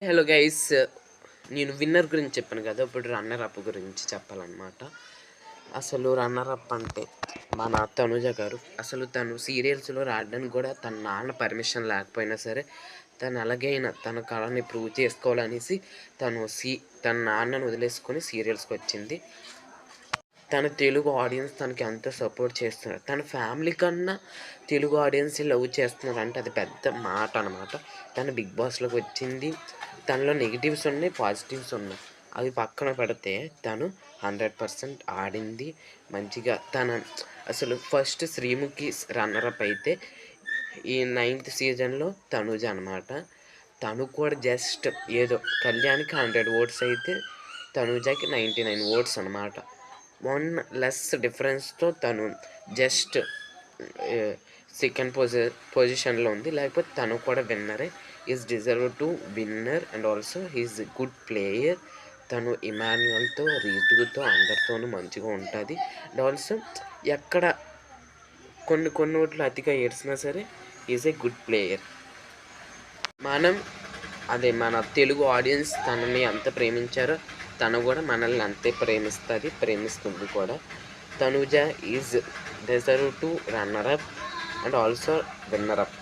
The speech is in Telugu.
హలో గైస్, నేను విన్నర్ గురించి చెప్పాను కదా. ఇప్పుడు రన్నర్ అప్ గురించి చెప్పాలన్నమాట. అసలు రన్నర్ అప్ అంటే మన తనుజ గారు. అసలు తను సీరియల్స్లో రావడానికి కూడా తన నాన్న పర్మిషన్ లేకపోయినా సరే తను ఎలాగైనా తన కళని ప్రూవ్ చేసుకోవాలనేసి తన నాన్నను వదిలేసుకొని సీరియల్స్కి వచ్చింది. తన తెలుగు ఆడియన్స్ తనకి ఎంతో సపోర్ట్ చేస్తున్నారు. తన ఫ్యామిలీ కన్నా తెలుగు ఆడియన్స్ లవ్ చేస్తున్నారు అంటే అది పెద్ద మాట అనమాట. తను బిగ్ బాస్లోకి వచ్చింది. తనలో నెగిటివ్స్ ఉన్నాయి, పాజిటివ్స్ ఉన్నాయి. అవి పక్కన పెడితే తను 100% ఆడింది మంచిగా. అసలు ఫస్ట్ శ్రీముఖి రన్నరప్ అయితే ఈ 9th సీజన్లో తనుజ అనమాట. తను కూడా జస్ట్ ఏదో కళ్యాణ్కి 100 ఓట్స్ అయితే తనుజకి 99 ఓట్స్ అనమాట. 1 లెస్ డిఫరెన్స్తో తను జస్ట్ సెకండ్ పొజిషన్లో ఉంది. లేకపోతే తను కూడా విన్నరే. Is deserve to winner and also he is good player. తను ఇమాన్యుయల్తో, రీతుతో అందరితోనూ మంచిగా ఉంటుంది. అండ్ ఆల్సో ఎక్కడ కొన్ని ఓట్లు అతిగా ఏడ్చినా సరే ఈజ్ ఏ గుడ్ ప్లేయర్. మన తెలుగు ఆడియన్స్ తనని ఎంత ప్రేమించారో తను కూడా మనల్ని అంతే ప్రేమిస్తుంది కూడా. Tanuja is deserve to runner up and also winner up.